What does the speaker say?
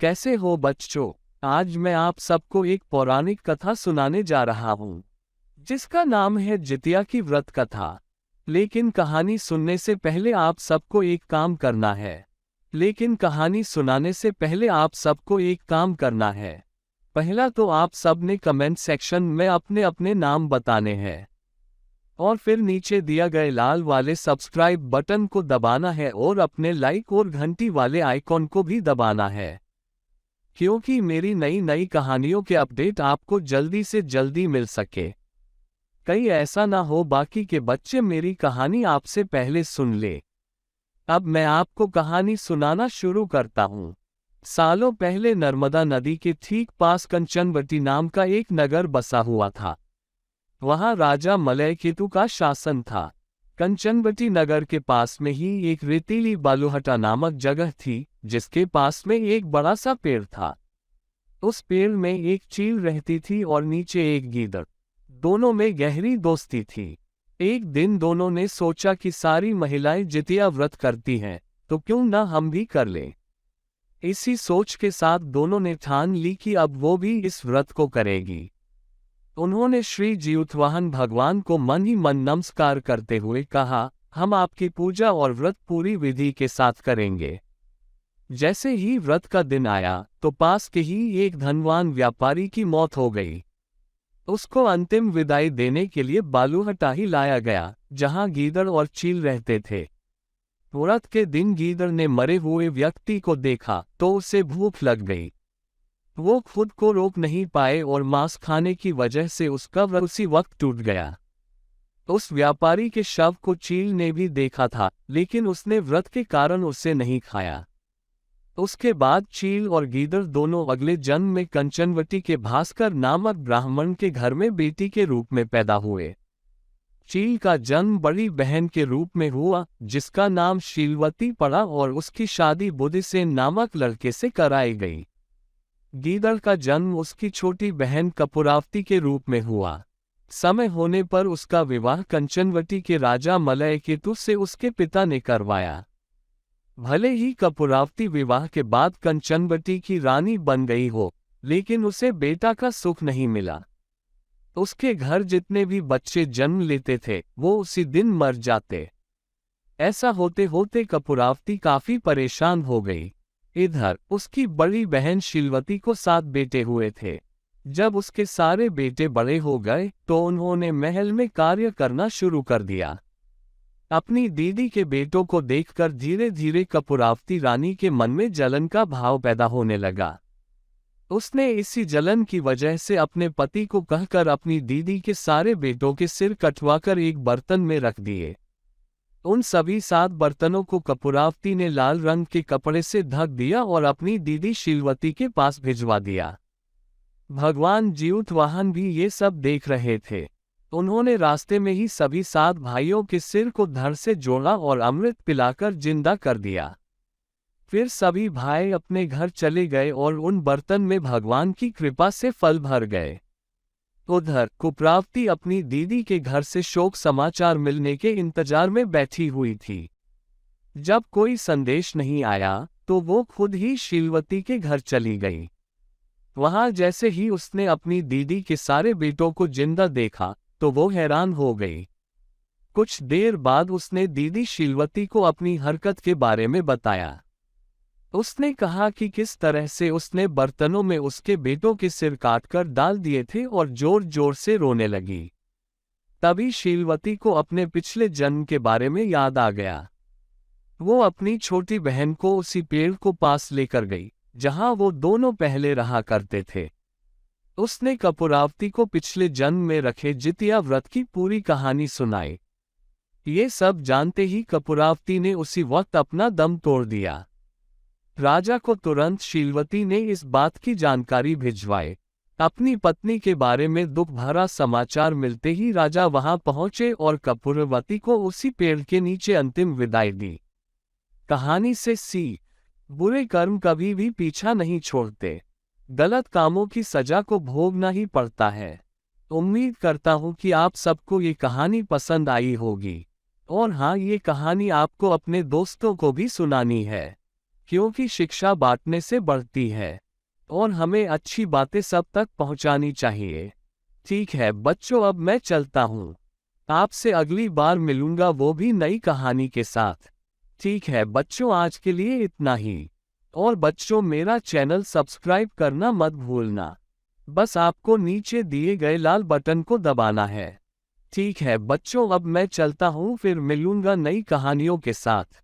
कैसे हो बच्चों? आज मैं आप सबको एक पौराणिक कथा सुनाने जा रहा हूँ, जिसका नाम है जितिया की व्रत कथा। लेकिन कहानी सुनने से पहले आप सबको एक काम करना है। पहला तो आप सब ने कमेंट सेक्शन में अपने अपने नाम बताने हैं, और फिर नीचे दिया गए लाल वाले सब्सक्राइब बटन को दबाना है और अपने लाइक और घंटी वाले आइकॉन को भी दबाना है, क्योंकि मेरी नई नई कहानियों के अपडेट आपको जल्दी से जल्दी मिल सके। कहीं ऐसा ना हो बाकी के बच्चे मेरी कहानी आपसे पहले सुन ले। अब मैं आपको कहानी सुनाना शुरू करता हूँ। सालों पहले नर्मदा नदी के ठीक पास कंचनवटी नाम का एक नगर बसा हुआ था। वहां राजा मलयकेतु का शासन था। कंचनवटी नगर के पास में ही एक रेतीली बालूहटा नामक जगह थी, जिसके पास में एक बड़ा सा पेड़ था। उस पेड़ में एक चील रहती थी और नीचे एक गीदड़। दोनों में गहरी दोस्ती थी। एक दिन दोनों ने सोचा कि सारी महिलाएं जितिया व्रत करती हैं, तो क्यों ना हम भी कर लें। इसी सोच के साथ दोनों ने ठान ली कि अब वो भी इस व्रत को करेगी। उन्होंने श्री जीउतवाहन भगवान को मन ही मन नमस्कार करते हुए कहा, हम आपकी पूजा और व्रत पूरी विधि के साथ करेंगे। जैसे ही व्रत का दिन आया तो पास के ही एक धनवान व्यापारी की मौत हो गई। उसको अंतिम विदाई देने के लिए बालूहटा ही लाया गया, जहां गीदड़ और चील रहते थे। व्रत के दिन गीदड़ ने मरे हुए व्यक्ति को देखा तो उसे भूख लग गई। वो खुद को रोक नहीं पाए और मांस खाने की वजह से उसका व्रत उसी वक्त टूट गया। उस व्यापारी के शव को चील ने भी देखा था, लेकिन उसने व्रत के कारण उसे नहीं खाया। उसके बाद चील और गीदड़ दोनों अगले जन्म में कंचनवटी के भास्कर नामक ब्राह्मण के घर में बेटी के रूप में पैदा हुए। चील का जन्म बड़ी बहन के रूप में हुआ, जिसका नाम शीलवती पड़ा और उसकी शादी बुधिसेन नामक लड़के से कराई गई। गीदड़ का जन्म उसकी छोटी बहन कपूरावती के रूप में हुआ। समय होने पर उसका विवाह कंचनवटी के राजा मलयकेतु से उसके पिता ने करवाया। भले ही कपूरावती विवाह के बाद कंचनवटी की रानी बन गई हो, लेकिन उसे बेटा का सुख नहीं मिला। उसके घर जितने भी बच्चे जन्म लेते थे, वो उसी दिन मर जाते। ऐसा होते होते कपूरावती काफी परेशान हो गई। इधर उसकी बड़ी बहन शीलवती को 7 बेटे हुए थे। जब उसके सारे बेटे बड़े हो गए तो उन्होंने महल में कार्य करना शुरू कर दिया। अपनी दीदी के बेटों को देखकर धीरे धीरे कपूरावती रानी के मन में जलन का भाव पैदा होने लगा। उसने इसी जलन की वजह से अपने पति को कहकर अपनी दीदी के सारे बेटों के सिर कटवाकर एक बर्तन में रख दिए। उन सभी 7 बर्तनों को कपूरावती ने लाल रंग के कपड़े से ढक दिया और अपनी दीदी शीलवती के पास भिजवा दिया। भगवान जीउतवाहन भी ये सब देख रहे थे। उन्होंने रास्ते में ही सभी 7 भाइयों के सिर को धड़ से जोड़ा और अमृत पिलाकर जिंदा कर दिया। फिर सभी भाई अपने घर चले गए और उन बर्तन में भगवान की कृपा से फल भर गए। उधर कपूरावती अपनी दीदी के घर से शोक समाचार मिलने के इंतजार में बैठी हुई थी। जब कोई संदेश नहीं आया तो वो खुद ही शीलवती के घर चली गई। वहां जैसे ही उसने अपनी दीदी के सारे बेटों को जिंदा देखा तो वो हैरान हो गई। कुछ देर बाद उसने दीदी शीलवती को अपनी हरकत के बारे में बताया। उसने कहा कि किस तरह से उसने बर्तनों में उसके बेटों के सिर काटकर डाल दिए थे और जोर जोर से रोने लगी। तभी शीलवती को अपने पिछले जन्म के बारे में याद आ गया। वो अपनी छोटी बहन को उसी पेड़ को पास लेकर गई, जहां वो दोनों पहले रहा करते थे। उसने कपूरावती को पिछले जन्म में रखे जितिया व्रत की पूरी कहानी सुनाई। ये सब जानते ही कपूरावती ने उसी वक्त अपना दम तोड़ दिया। राजा को तुरंत शीलवती ने इस बात की जानकारी भिजवाई। अपनी पत्नी के बारे में दुख भरा समाचार मिलते ही राजा वहां पहुंचे और कपूरवती को उसी पेड़ के नीचे अंतिम विदाई दी। कहानी से सीख: बुरे कर्म कभी भी पीछा नहीं छोड़ते। गलत कामों की सजा को भोगना ही पड़ता है। उम्मीद करता हूं कि आप सबको ये कहानी पसंद आई होगी। और हाँ, ये कहानी आपको अपने दोस्तों को भी सुनानी है, क्योंकि शिक्षा बांटने से बढ़ती है और हमें अच्छी बातें सब तक पहुंचानी चाहिए। ठीक है बच्चों, अब मैं चलता हूँ। आपसे अगली बार मिलूंगा, वो भी नई कहानी के साथ। ठीक है बच्चों, आज के लिए इतना ही। और बच्चों, मेरा चैनल सब्सक्राइब करना मत भूलना। बस आपको नीचे दिए गए लाल बटन को दबाना है। ठीक है बच्चों, अब मैं चलता हूँ, फिर मिलूंगा नई कहानियों के साथ।